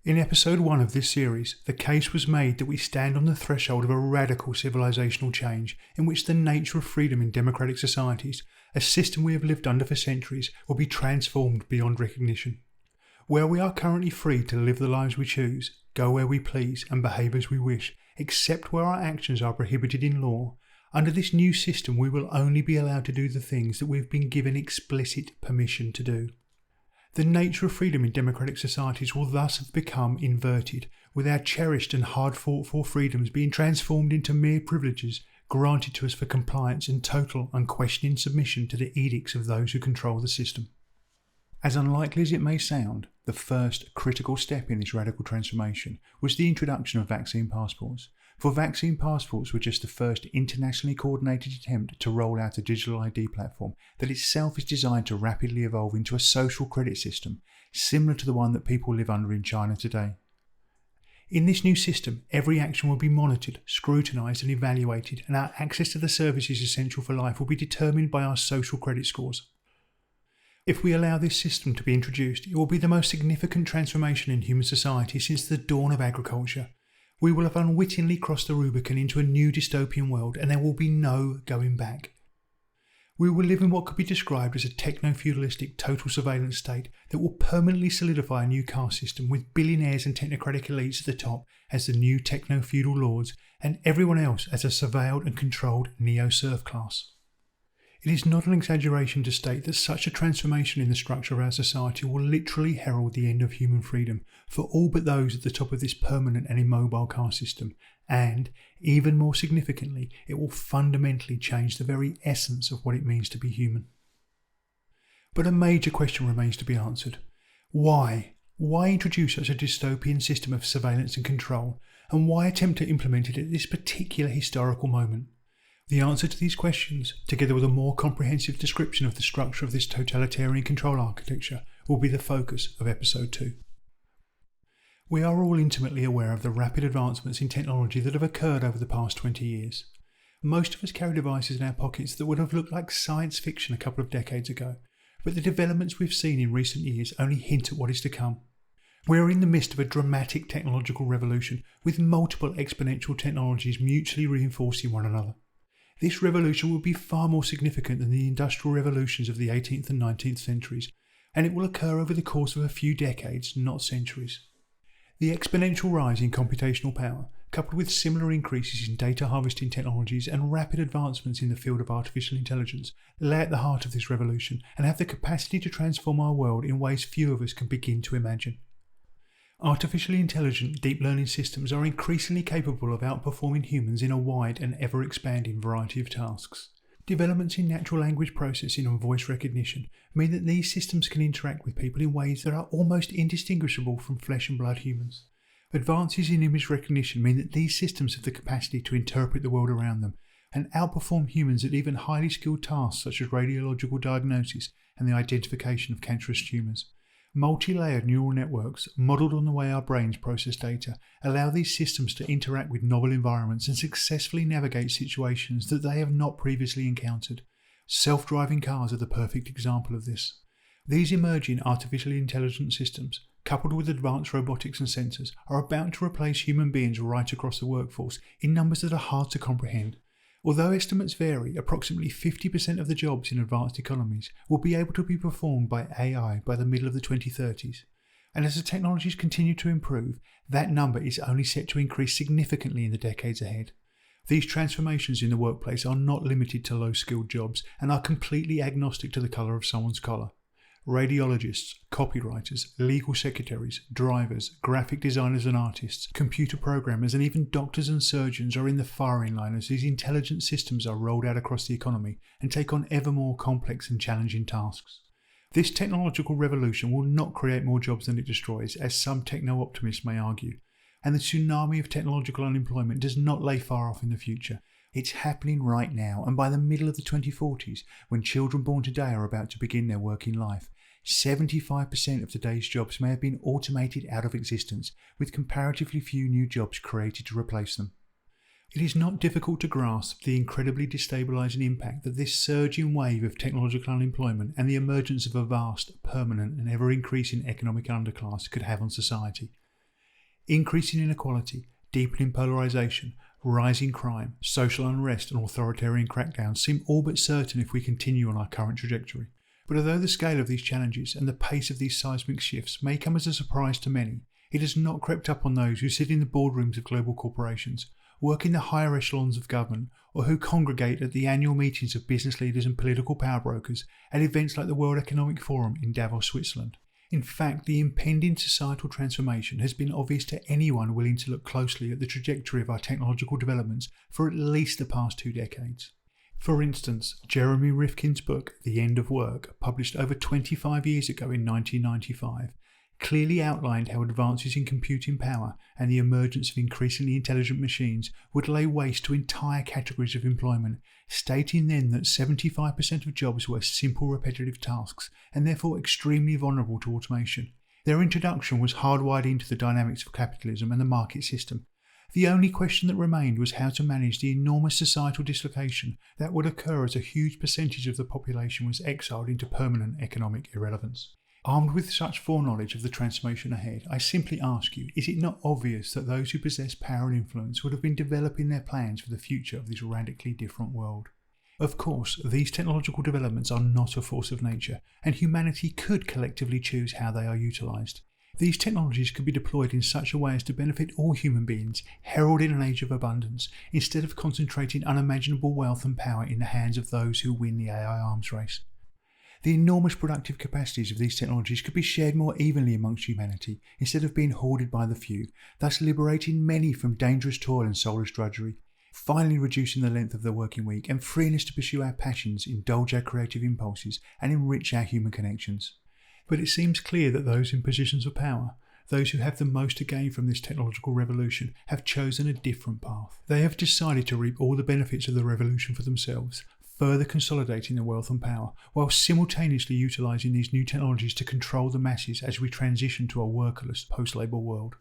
In episode 1 of this series, the case was made that we stand on the threshold of a radical civilizational change in which the nature of freedom in democratic societies, a system we have lived under for centuries, will be transformed beyond recognition. Where we are currently free to live the lives we choose, go where we please and behave as we wish, except where our actions are prohibited in law, under this new system we will only be allowed to do the things that we have been given explicit permission to do. The nature of freedom in democratic societies will thus have become inverted, with our cherished and hard-fought-for freedoms being transformed into mere privileges granted to us for compliance and total, unquestioning submission to the edicts of those who control the system. As unlikely as it may sound, the first critical step in this radical transformation was the introduction of vaccine passports. For vaccine passports were just the first internationally coordinated attempt to roll out a digital ID platform that itself is designed to rapidly evolve into a social credit system, similar to the one that people live under in China today. In this new system, every action will be monitored, scrutinised and evaluated, and our access to the services essential for life will be determined by our social credit scores. If we allow this system to be introduced, it will be the most significant transformation in human society since the dawn of agriculture. We will have unwittingly crossed the Rubicon into a new dystopian world, and there will be no going back. We will live in what could be described as a techno-feudalistic total surveillance state that will permanently solidify a new caste system with billionaires and technocratic elites at the top as the new techno-feudal lords and everyone else as a surveilled and controlled neo-serf class. It is not an exaggeration to state that such a transformation in the structure of our society will literally herald the end of human freedom for all but those at the top of this permanent and immobile caste system, and, even more significantly, it will fundamentally change the very essence of what it means to be human. But a major question remains to be answered. Why? Why introduce such a dystopian system of surveillance and control, and why attempt to implement it at this particular historical moment? The answer to these questions, together with a more comprehensive description of the structure of this totalitarian control architecture, will be the focus of episode 2. We are all intimately aware of the rapid advancements in technology that have occurred over the past 20 years. Most of us carry devices in our pockets that would have looked like science fiction a couple of decades ago, but the developments we've seen in recent years only hint at what is to come. We are in the midst of a dramatic technological revolution, with multiple exponential technologies mutually reinforcing one another. This revolution will be far more significant than the industrial revolutions of the 18th and 19th centuries, and it will occur over the course of a few decades, not centuries. The exponential rise in computational power, coupled with similar increases in data harvesting technologies and rapid advancements in the field of artificial intelligence, lay at the heart of this revolution and have the capacity to transform our world in ways few of us can begin to imagine. Artificially intelligent deep learning systems are increasingly capable of outperforming humans in a wide and ever-expanding variety of tasks. Developments in natural language processing and voice recognition mean that these systems can interact with people in ways that are almost indistinguishable from flesh and blood humans. Advances in image recognition mean that these systems have the capacity to interpret the world around them and outperform humans at even highly skilled tasks such as radiological diagnosis and the identification of cancerous tumours. Multi-layered neural networks, modelled on the way our brains process data, allow these systems to interact with novel environments and successfully navigate situations that they have not previously encountered. Self-driving cars are the perfect example of this. These emerging artificially intelligent systems, coupled with advanced robotics and sensors, are about to replace human beings right across the workforce in numbers that are hard to comprehend. Although estimates vary, approximately 50% of the jobs in advanced economies will be able to be performed by AI by the middle of the 2030s. And as the technologies continue to improve, that number is only set to increase significantly in the decades ahead. These transformations in the workplace are not limited to low-skilled jobs and are completely agnostic to the colour of someone's collar. Radiologists, copywriters, legal secretaries, drivers, graphic designers and artists, computer programmers and even doctors and surgeons are in the firing line as these intelligent systems are rolled out across the economy and take on ever more complex and challenging tasks. This technological revolution will not create more jobs than it destroys, as some techno-optimists may argue, and the tsunami of technological unemployment does not lay far off in the future. It's happening right now, and by the middle of the 2040s, when children born today are about to begin their working life, 75% of today's jobs may have been automated out of existence, with comparatively few new jobs created to replace them. It is not difficult to grasp the incredibly destabilising impact that this surging wave of technological unemployment and the emergence of a vast, permanent and ever-increasing economic underclass could have on society. Increasing inequality, deepening polarisation, rising crime, social unrest and authoritarian crackdowns seem all but certain if we continue on our current trajectory. But although the scale of these challenges and the pace of these seismic shifts may come as a surprise to many, it has not crept up on those who sit in the boardrooms of global corporations, work in the higher echelons of government, or who congregate at the annual meetings of business leaders and political power brokers at events like the World Economic Forum in Davos, Switzerland. In fact, the impending societal transformation has been obvious to anyone willing to look closely at the trajectory of our technological developments for at least the past 2 decades. For instance, Jeremy Rifkin's book, The End of Work, published over 25 years ago in 1995, clearly outlined how advances in computing power and the emergence of increasingly intelligent machines would lay waste to entire categories of employment, stating then that 75% of jobs were simple repetitive tasks and therefore extremely vulnerable to automation. Their introduction was hardwired into the dynamics of capitalism and the market system. The only question that remained was how to manage the enormous societal dislocation that would occur as a huge percentage of the population was exiled into permanent economic irrelevance. Armed with such foreknowledge of the transformation ahead, I simply ask you, is it not obvious that those who possess power and influence would have been developing their plans for the future of this radically different world? Of course, these technological developments are not a force of nature, and humanity could collectively choose how they are utilised. These technologies could be deployed in such a way as to benefit all human beings, heralding an age of abundance, instead of concentrating unimaginable wealth and power in the hands of those who win the AI arms race. The enormous productive capacities of these technologies could be shared more evenly amongst humanity instead of being hoarded by the few, thus liberating many from dangerous toil and soulless drudgery, finally reducing the length of the working week and freeing us to pursue our passions, indulge our creative impulses and enrich our human connections. But it seems clear that those in positions of power, those who have the most to gain from this technological revolution, have chosen a different path. They have decided to reap all the benefits of the revolution for themselves, further consolidating their wealth and power, while simultaneously utilising these new technologies to control the masses as we transition to a workerless post-Labour world.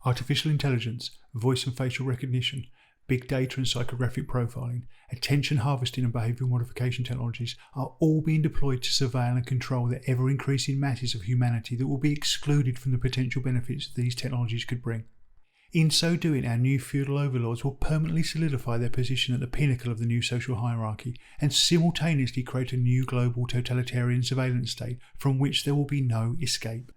Artificial intelligence, voice and facial recognition, big data and psychographic profiling, attention harvesting and behavioural modification technologies are all being deployed to surveil and control the ever-increasing masses of humanity that will be excluded from the potential benefits these technologies could bring. In so doing, our new feudal overlords will permanently solidify their position at the pinnacle of the new social hierarchy and simultaneously create a new global totalitarian surveillance state from which there will be no escape.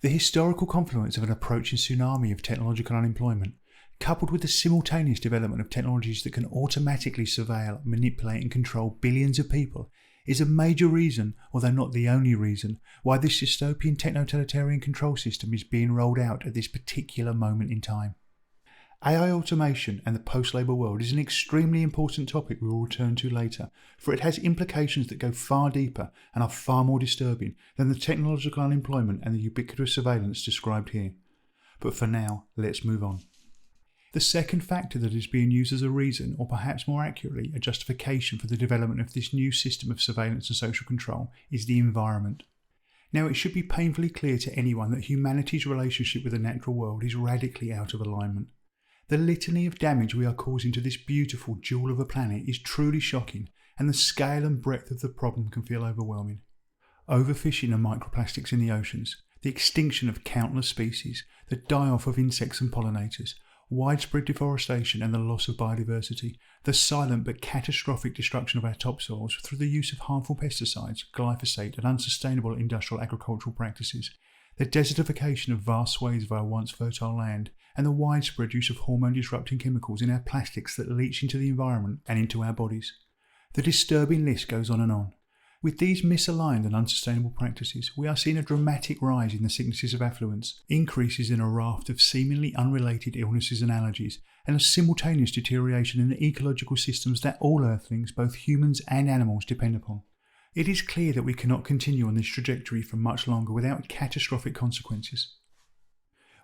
The historical confluence of an approaching tsunami of technological unemployment, coupled with the simultaneous development of technologies that can automatically surveil, manipulate and control billions of people, is a major reason, although not the only reason, why this dystopian techno-totalitarian control system is being rolled out at this particular moment in time. AI automation and the post-Labour world is an extremely important topic we will return to later, for it has implications that go far deeper and are far more disturbing than the technological unemployment and the ubiquitous surveillance described here. But for now, let's move on. The second factor that is being used as a reason, or perhaps more accurately, a justification for the development of this new system of surveillance and social control, is the environment. Now, it should be painfully clear to anyone that humanity's relationship with the natural world is radically out of alignment. The litany of damage we are causing to this beautiful jewel of a planet is truly shocking, and the scale and breadth of the problem can feel overwhelming. Overfishing and microplastics in the oceans, the extinction of countless species, the die-off of insects and pollinators, widespread deforestation and the loss of biodiversity, the silent but catastrophic destruction of our topsoils through the use of harmful pesticides, glyphosate and unsustainable industrial agricultural practices, the desertification of vast swathes of our once fertile land, and the widespread use of hormone-disrupting chemicals in our plastics that leach into the environment and into our bodies. The disturbing list goes on and on. With these misaligned and unsustainable practices, we are seeing a dramatic rise in the sicknesses of affluence, increases in a raft of seemingly unrelated illnesses and allergies, and a simultaneous deterioration in the ecological systems that all earthlings, both humans and animals, depend upon. It is clear that we cannot continue on this trajectory for much longer without catastrophic consequences.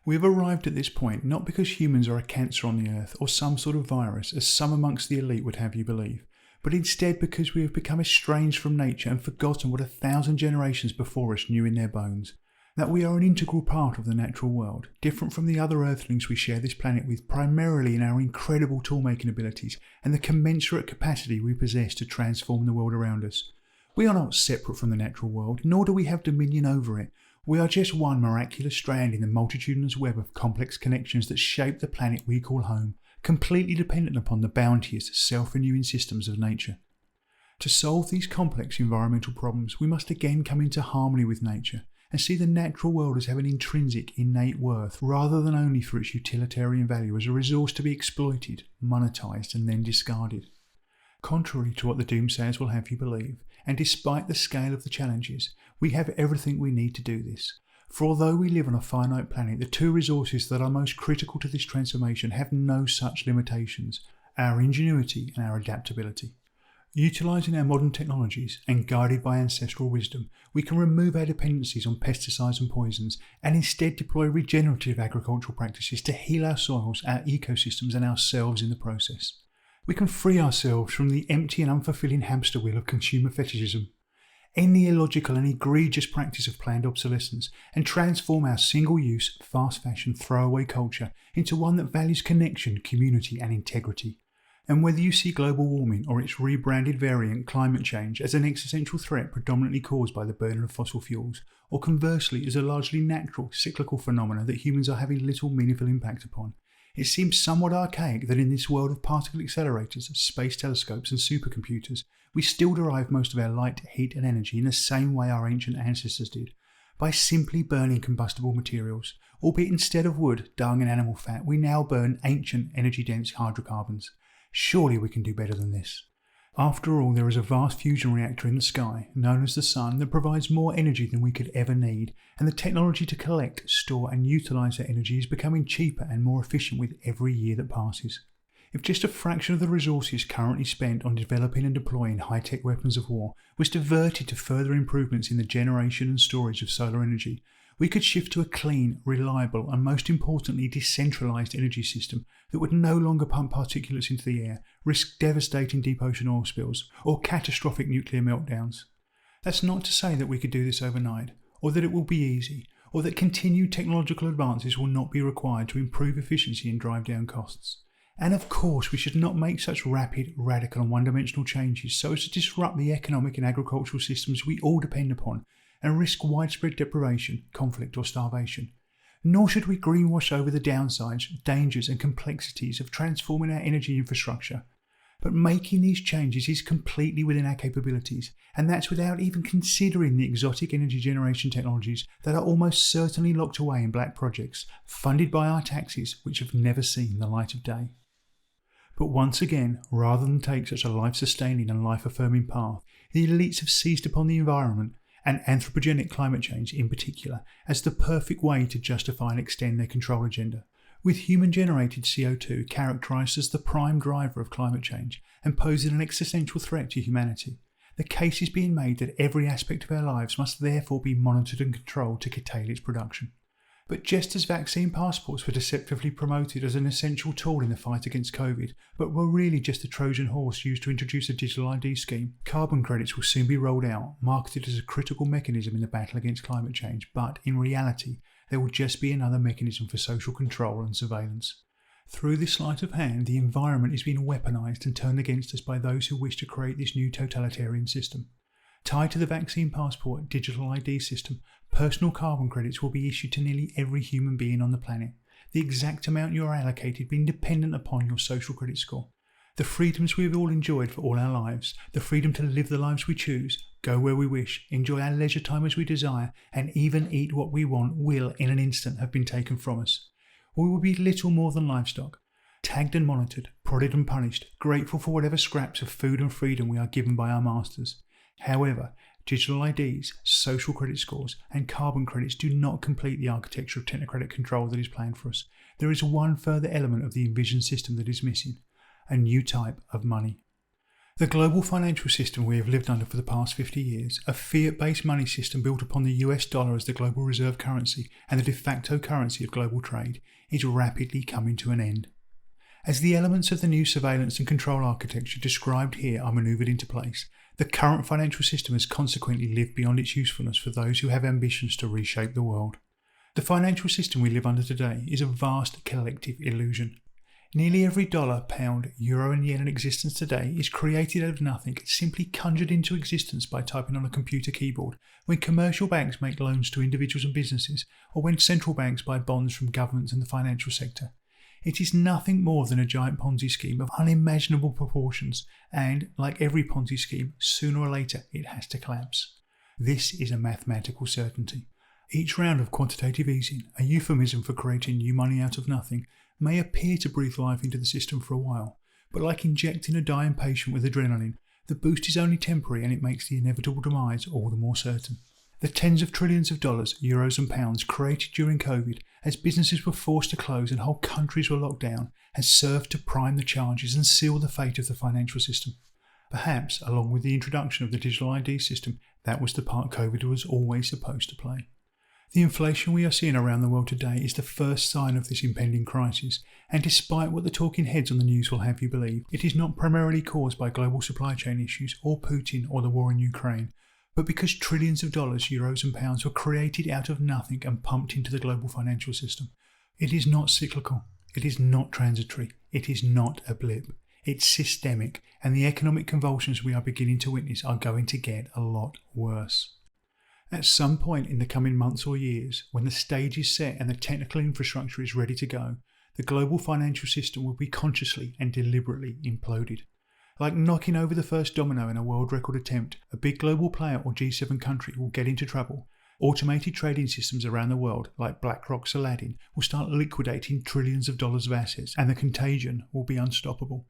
We have arrived at this point not because humans are a cancer on the earth or some sort of virus, as some amongst the elite would have you believe, but instead because we have become estranged from nature and forgotten what 1,000 generations before us knew in their bones, that we are an integral part of the natural world, different from the other earthlings we share this planet with, primarily in our incredible tool-making abilities and the commensurate capacity we possess to transform the world around us. We are not separate from the natural world, nor do we have dominion over it. We are just one miraculous strand in the multitudinous web of complex connections that shape the planet we call home, completely dependent upon the bounteous, self-renewing systems of nature. To solve these complex environmental problems, we must again come into harmony with nature and see the natural world as having intrinsic, innate worth, rather than only for its utilitarian value as a resource to be exploited, monetised and then discarded. Contrary to what the doomsayers will have you believe, and despite the scale of the challenges, we have everything we need to do this. For although we live on a finite planet, the two resources that are most critical to this transformation have no such limitations: our ingenuity and our adaptability. Utilising our modern technologies and guided by ancestral wisdom, we can remove our dependencies on pesticides and poisons and instead deploy regenerative agricultural practices to heal our soils, our ecosystems and ourselves in the process. We can free ourselves from the empty and unfulfilling hamster wheel of consumer fetishism, end the illogical and egregious practice of planned obsolescence, and transform our single-use, fast-fashion, throwaway culture into one that values connection, community and integrity. And whether you see global warming or its rebranded variant climate change as an existential threat predominantly caused by the burning of fossil fuels, or conversely as a largely natural, cyclical phenomena that humans are having little meaningful impact upon, it seems somewhat archaic that in this world of particle accelerators, space telescopes and supercomputers, we still derive most of our light, heat and energy in the same way our ancient ancestors did, by simply burning combustible materials, albeit instead of wood, dung and animal fat, we now burn ancient energy-dense hydrocarbons. Surely we can do better than this. After all, there is a vast fusion reactor in the sky, known as the Sun, that provides more energy than we could ever need, and the technology to collect, store and utilise that energy is becoming cheaper and more efficient with every year that passes. If just a fraction of the resources currently spent on developing and deploying high-tech weapons of war was diverted to further improvements in the generation and storage of solar energy, we could shift to a clean, reliable and most importantly decentralised energy system that would no longer pump particulates into the air, risk devastating deep ocean oil spills or catastrophic nuclear meltdowns. That's not to say that we could do this overnight, or that it will be easy, or that continued technological advances will not be required to improve efficiency and drive down costs. And of course we should not make such rapid, radical and one-dimensional changes so as to disrupt the economic and agricultural systems we all depend upon and risk widespread deprivation, conflict or starvation. Nor should we greenwash over the downsides, dangers and complexities of transforming our energy infrastructure. But making these changes is completely within our capabilities, and that's without even considering the exotic energy generation technologies that are almost certainly locked away in black projects, funded by our taxes, which have never seen the light of day. But once again, rather than take such a life-sustaining and life-affirming path, the elites have seized upon the environment, and anthropogenic climate change in particular, as the perfect way to justify and extend their control agenda, with human-generated CO2 characterised as the prime driver of climate change and posing an existential threat to humanity. The case is being made that every aspect of our lives must therefore be monitored and controlled to curtail its production. But just as vaccine passports were deceptively promoted as an essential tool in the fight against COVID, but were really just a Trojan horse used to introduce a digital ID scheme, carbon credits will soon be rolled out, marketed as a critical mechanism in the battle against climate change, but in reality, they will just be another mechanism for social control and surveillance. Through this sleight of hand, the environment is being weaponised and turned against us by those who wish to create this new totalitarian system. Tied to the vaccine passport digital ID system, personal carbon credits will be issued to nearly every human being on the planet, the exact amount you are allocated being dependent upon your social credit score. The freedoms we have all enjoyed for all our lives, the freedom to live the lives we choose, go where we wish, enjoy our leisure time as we desire, and even eat what we want will in an instant have been taken from us. We will be little more than livestock, tagged and monitored, prodded and punished, grateful for whatever scraps of food and freedom we are given by our masters. However, digital IDs, social credit scores and carbon credits do not complete the architecture of technocratic control that is planned for us. There is one further element of the envisioned system that is missing: a new type of money. The global financial system we have lived under for the past 50 years, a fiat-based money system built upon the US dollar as the global reserve currency and the de facto currency of global trade, is rapidly coming to an end. As the elements of the new surveillance and control architecture described here are manoeuvred into place, the current financial system has consequently lived beyond its usefulness for those who have ambitions to reshape the world. The financial system we live under today is a vast collective illusion. Nearly every dollar, pound, euro and yen in existence today is created out of nothing, simply conjured into existence by typing on a computer keyboard, when commercial banks make loans to individuals and businesses, or when central banks buy bonds from governments and the financial sector. It is nothing more than a giant Ponzi scheme of unimaginable proportions, and, like every Ponzi scheme, sooner or later it has to collapse. This is a mathematical certainty. Each round of quantitative easing, a euphemism for creating new money out of nothing, may appear to breathe life into the system for a while, but like injecting a dying patient with adrenaline, the boost is only temporary and it makes the inevitable demise all the more certain. The tens of trillions of dollars, euros and pounds created during COVID as businesses were forced to close and whole countries were locked down has served to prime the charges and seal the fate of the financial system. Perhaps, along with the introduction of the digital ID system, that was the part COVID was always supposed to play. The inflation we are seeing around the world today is the first sign of this impending crisis, and despite what the talking heads on the news will have you believe, it is not primarily caused by global supply chain issues or Putin or the war in Ukraine, but because trillions of dollars, euros and pounds were created out of nothing and pumped into the global financial system. It is not cyclical, it is not transitory, it is not a blip. It's systemic, and the economic convulsions we are beginning to witness are going to get a lot worse. At some point in the coming months or years, when the stage is set and the technical infrastructure is ready to go, the global financial system will be consciously and deliberately imploded. Like knocking over the first domino in a world record attempt, a big global player or G7 country will get into trouble. Automated trading systems around the world, like BlackRock's Aladdin, will start liquidating trillions of dollars of assets, and the contagion will be unstoppable.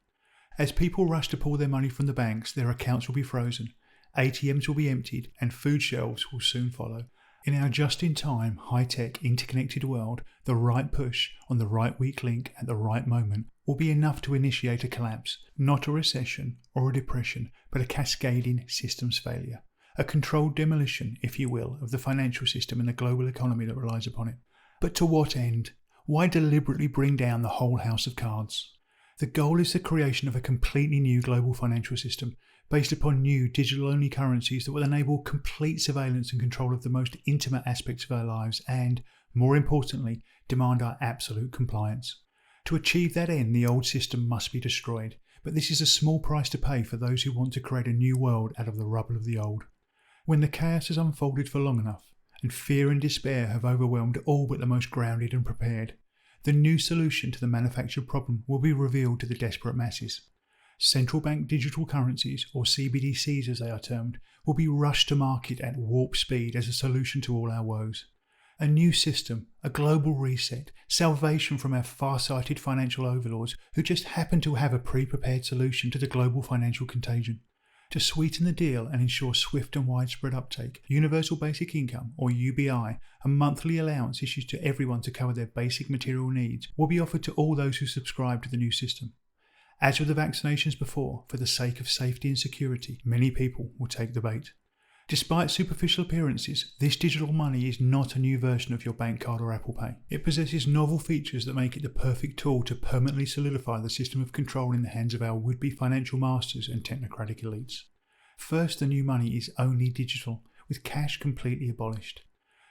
As people rush to pull their money from the banks, their accounts will be frozen. ATMs will be emptied and food shelves will soon follow. In our just-in-time, high-tech, interconnected world, the right push on the right weak link at the right moment will be enough to initiate a collapse, not a recession or a depression, but a cascading systems failure. A controlled demolition, if you will, of the financial system and the global economy that relies upon it. But to what end? Why deliberately bring down the whole house of cards? The goal is the creation of a completely new global financial system, based upon new digital-only currencies that will enable complete surveillance and control of the most intimate aspects of our lives and, more importantly, demand our absolute compliance. To achieve that end, the old system must be destroyed, but this is a small price to pay for those who want to create a new world out of the rubble of the old. When the chaos has unfolded for long enough, and fear and despair have overwhelmed all but the most grounded and prepared, the new solution to the manufactured problem will be revealed to the desperate masses. Central bank digital currencies, or CBDCs as they are termed, will be rushed to market at warp speed as a solution to all our woes. A new system, a global reset, salvation from our far-sighted financial overlords who just happen to have a pre-prepared solution to the global financial contagion. To sweeten the deal and ensure swift and widespread uptake, Universal Basic Income, or UBI, a monthly allowance issued to everyone to cover their basic material needs, will be offered to all those who subscribe to the new system. As with the vaccinations before, for the sake of safety and security, many people will take the bait. Despite superficial appearances, this digital money is not a new version of your bank card or Apple Pay. It possesses novel features that make it the perfect tool to permanently solidify the system of control in the hands of our would-be financial masters and technocratic elites. First, the new money is only digital, with cash completely abolished.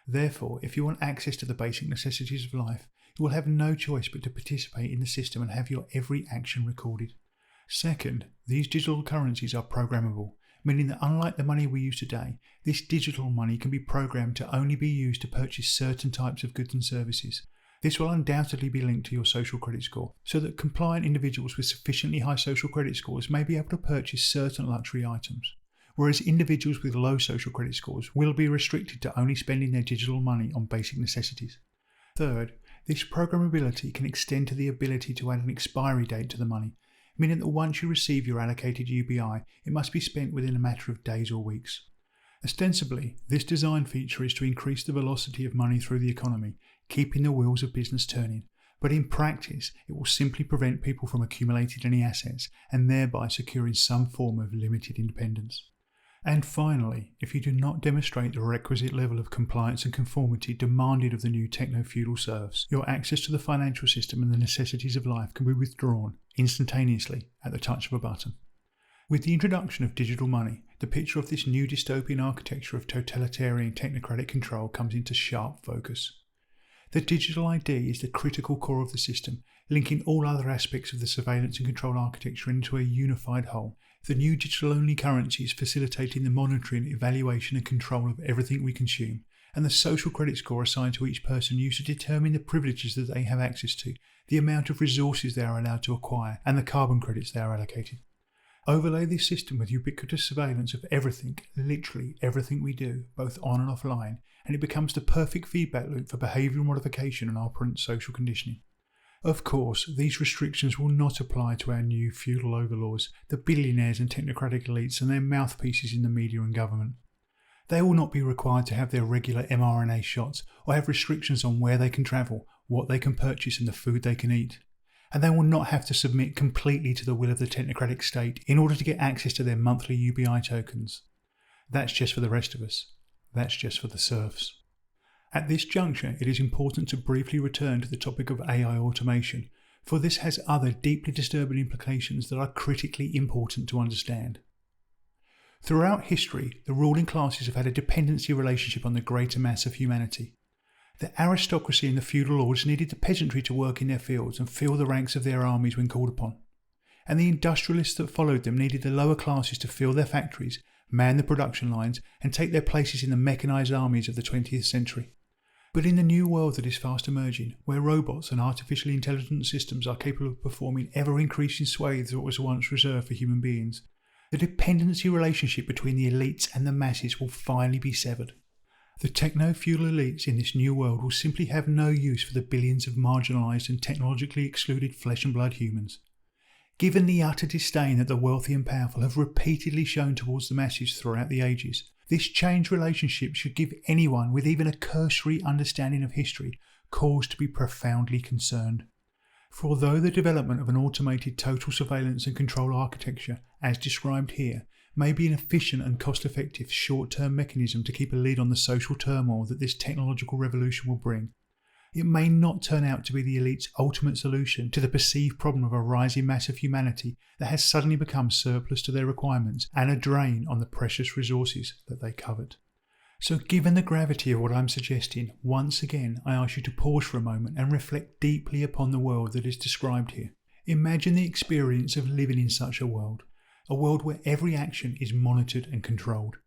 Therefore, if you want access to the basic necessities of life, you will have no choice but to participate in the system and have your every action recorded. Second, these digital currencies are programmable, meaning that unlike the money we use today, this digital money can be programmed to only be used to purchase certain types of goods and services. This will undoubtedly be linked to your social credit score, so that compliant individuals with sufficiently high social credit scores may be able to purchase certain luxury items, whereas individuals with low social credit scores will be restricted to only spending their digital money on basic necessities. Third, this programmability can extend to the ability to add an expiry date to the money, meaning that once you receive your allocated UBI, it must be spent within a matter of days or weeks. Ostensibly, this design feature is to increase the velocity of money through the economy, keeping the wheels of business turning, but in practice, it will simply prevent people from accumulating any assets and thereby securing some form of limited independence. And finally, if you do not demonstrate the requisite level of compliance and conformity demanded of the new techno-feudal serfs, your access to the financial system and the necessities of life can be withdrawn instantaneously at the touch of a button. With the introduction of digital money, the picture of this new dystopian architecture of totalitarian technocratic control comes into sharp focus. The digital ID is the critical core of the system, linking all other aspects of the surveillance and control architecture into a unified whole. The new digital-only currencies facilitating the monitoring, evaluation and control of everything we consume, and the social credit score assigned to each person used to determine the privileges that they have access to, the amount of resources they are allowed to acquire, and the carbon credits they are allocated. Overlay this system with ubiquitous surveillance of everything, literally everything we do, both on and offline, and it becomes the perfect feedback loop for behavioural modification and operant social conditioning. Of course, these restrictions will not apply to our new feudal overlords, the billionaires and technocratic elites and their mouthpieces in the media and government. They will not be required to have their regular mRNA shots or have restrictions on where they can travel, what they can purchase and the food they can eat. And they will not have to submit completely to the will of the technocratic state in order to get access to their monthly UBI tokens. That's just for the rest of us. That's just for the serfs. At this juncture, it is important to briefly return to the topic of AI automation, for this has other deeply disturbing implications that are critically important to understand. Throughout history, the ruling classes have had a dependency relationship on the greater mass of humanity. The aristocracy and the feudal lords needed the peasantry to work in their fields and fill the ranks of their armies when called upon. And the industrialists that followed them needed the lower classes to fill their factories, man the production lines, and take their places in the mechanised armies of the 20th century. But in the new world that is fast emerging, where robots and artificially intelligent systems are capable of performing ever-increasing swathes of what was once reserved for human beings, the dependency relationship between the elites and the masses will finally be severed. The techno-feudal elites in this new world will simply have no use for the billions of marginalised and technologically excluded flesh and blood humans. Given the utter disdain that the wealthy and powerful have repeatedly shown towards the masses throughout the ages, this changed relationship should give anyone with even a cursory understanding of history cause to be profoundly concerned. For although the development of an automated total surveillance and control architecture, as described here, may be an efficient and cost-effective short-term mechanism to keep a lid on the social turmoil that this technological revolution will bring, it may not turn out to be the elite's ultimate solution to the perceived problem of a rising mass of humanity that has suddenly become surplus to their requirements and a drain on the precious resources that they covet. So given the gravity of what I'm suggesting, once again I ask you to pause for a moment and reflect deeply upon the world that is described here. Imagine the experience of living in such a world where every action is monitored and controlled.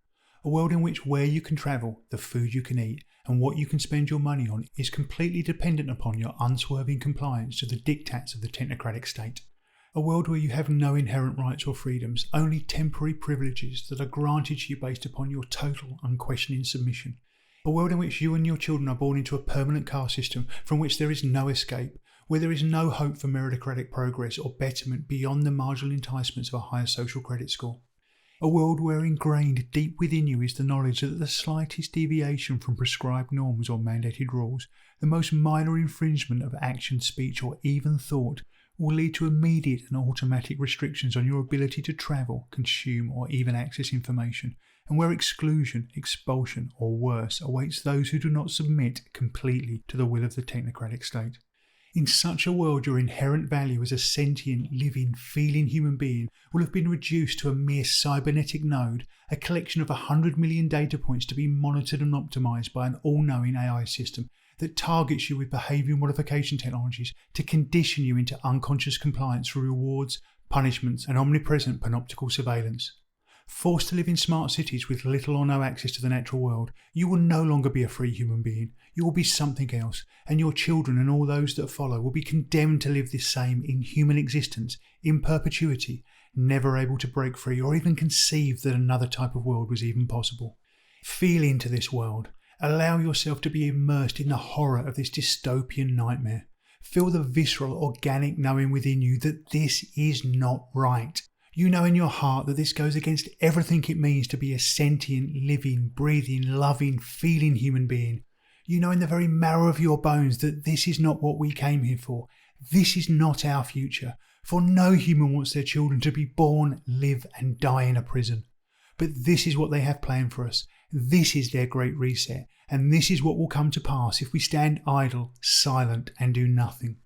A world in which where you can travel, the food you can eat, and what you can spend your money on is completely dependent upon your unswerving compliance to the diktats of the technocratic state. A world where you have no inherent rights or freedoms, only temporary privileges that are granted to you based upon your total, unquestioning submission. A world in which you and your children are born into a permanent caste system from which there is no escape, where there is no hope for meritocratic progress or betterment beyond the marginal enticements of a higher social credit score. A world where ingrained deep within you is the knowledge that the slightest deviation from prescribed norms or mandated rules, the most minor infringement of action, speech or even thought, will lead to immediate and automatic restrictions on your ability to travel, consume or even access information, and where exclusion, expulsion or worse awaits those who do not submit completely to the will of the technocratic state. In such a world, your inherent value as a sentient, living, feeling human being will have been reduced to a mere cybernetic node, a collection of 100 million data points to be monitored and optimised by an all-knowing AI system that targets you with behavioural modification technologies to condition you into unconscious compliance through rewards, punishments and omnipresent panoptical surveillance. Forced to live in smart cities with little or no access to the natural world, you will no longer be a free human being. You will be something else, and your children and all those that follow will be condemned to live this same inhuman existence in perpetuity, never able to break free or even conceive that another type of world was even possible. Feel into this world. Allow yourself to be immersed in the horror of this dystopian nightmare. Feel the visceral, organic knowing within you that this is not right. You know in your heart that this goes against everything it means to be a sentient, living, breathing, loving, feeling human being. You know in the very marrow of your bones that this is not what we came here for. This is not our future, for no human wants their children to be born, live and die in a prison. But this is what they have planned for us. This is their great reset, and this is what will come to pass if we stand idle, silent and do nothing.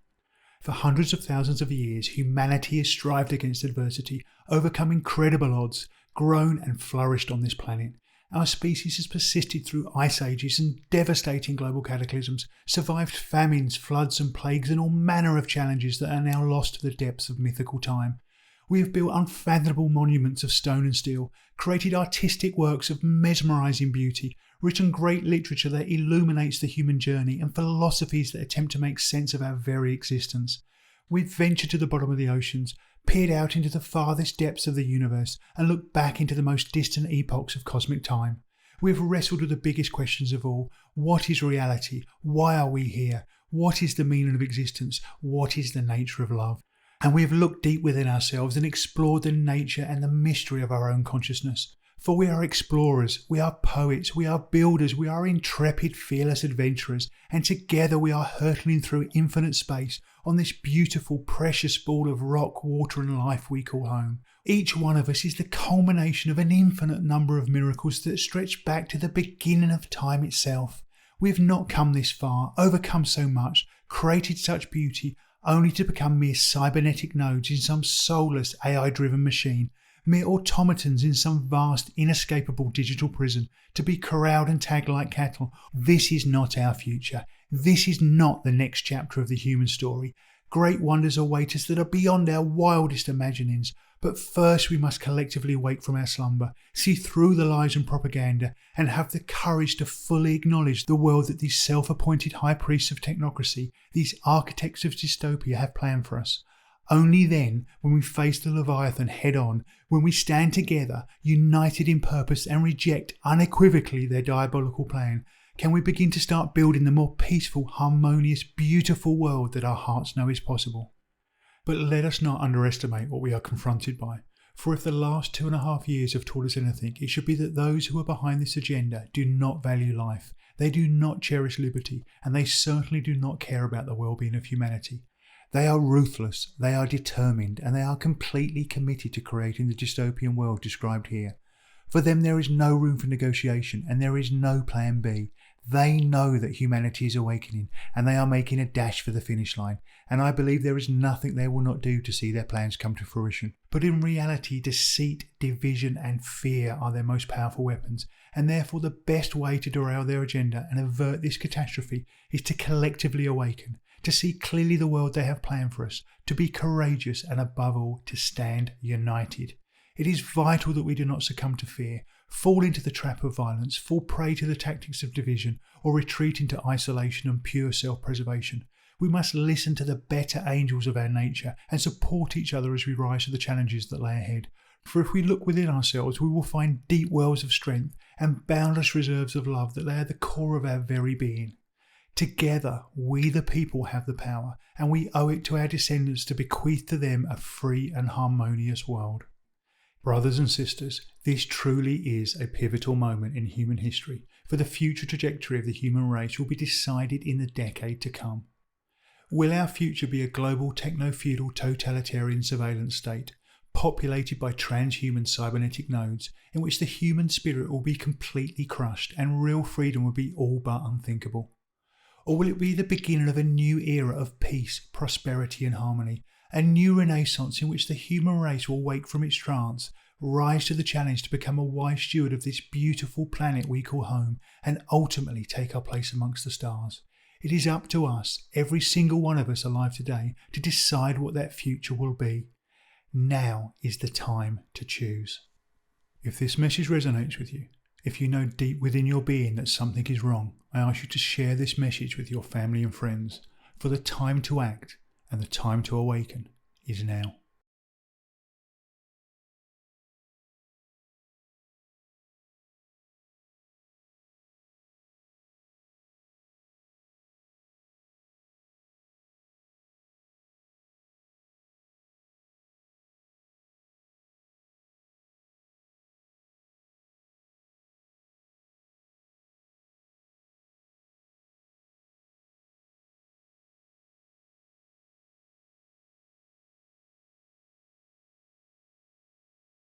For hundreds of thousands of years, humanity has strived against adversity, overcome incredible odds, grown and flourished on this planet. Our species has persisted through ice ages and devastating global cataclysms, survived famines, floods and plagues and all manner of challenges that are now lost to the depths of mythical time. We have built unfathomable monuments of stone and steel, created artistic works of mesmerising beauty, written great literature that illuminates the human journey, and philosophies that attempt to make sense of our very existence. We've ventured to the bottom of the oceans, peered out into the farthest depths of the universe, and looked back into the most distant epochs of cosmic time. We've wrestled with the biggest questions of all. What is reality? Why are we here? What is the meaning of existence? What is the nature of love? And we have looked deep within ourselves and explored the nature and the mystery of our own consciousness. For we are explorers, we are poets, we are builders, we are intrepid, fearless adventurers, and together we are hurtling through infinite space on this beautiful, precious ball of rock, water and life we call home. Each one of us is the culmination of an infinite number of miracles that stretch back to the beginning of time itself. We have not come this far, overcome so much, created such beauty, only to become mere cybernetic nodes in some soulless AI-driven machine, mere automatons in some vast, inescapable digital prison, to be corralled and tagged like cattle. This is not our future. This is not the next chapter of the human story. Great wonders await us that are beyond our wildest imaginings. But first we must collectively wake from our slumber, see through the lies and propaganda, and have the courage to fully acknowledge the world that these self-appointed high priests of technocracy, these architects of dystopia, have planned for us. Only then, when we face the Leviathan head on, when we stand together, united in purpose, and reject unequivocally their diabolical plan, can we begin to start building the more peaceful, harmonious, beautiful world that our hearts know is possible. But let us not underestimate what we are confronted by. For if the last 2.5 years have taught us anything, it should be that those who are behind this agenda do not value life, they do not cherish liberty, and they certainly do not care about the well-being of humanity. They are ruthless, they are determined, and they are completely committed to creating the dystopian world described here. For them there is no room for negotiation, and there is no plan B. They know that humanity is awakening, and they are making a dash for the finish line, and I believe there is nothing they will not do to see their plans come to fruition. But in reality, deceit, division and fear are their most powerful weapons, and therefore the best way to derail their agenda and avert this catastrophe is to collectively awaken, to see clearly the world they have planned for us, to be courageous, and above all, to stand united. It is vital that we do not succumb to fear, fall into the trap of violence, fall prey to the tactics of division, or retreat into isolation and pure self-preservation. We must listen to the better angels of our nature and support each other as we rise to the challenges that lay ahead. For if we look within ourselves, we will find deep wells of strength and boundless reserves of love that lay at the core of our very being. Together, we the people have the power, and we owe it to our descendants to bequeath to them a free and harmonious world. Brothers and sisters, this truly is a pivotal moment in human history, for the future trajectory of the human race will be decided in the decade to come. Will our future be a global techno-feudal totalitarian surveillance state, populated by transhuman cybernetic nodes, in which the human spirit will be completely crushed and real freedom will be all but unthinkable? Or will it be the beginning of a new era of peace, prosperity and harmony, a new renaissance in which the human race will wake from its trance, rise to the challenge to become a wise steward of this beautiful planet we call home, and ultimately take our place amongst the stars? It is up to us, every single one of us alive today, to decide what that future will be. Now is the time to choose. If this message resonates with you, if you know deep within your being that something is wrong, I ask you to share this message with your family and friends, for the time to act and the time to awaken is now.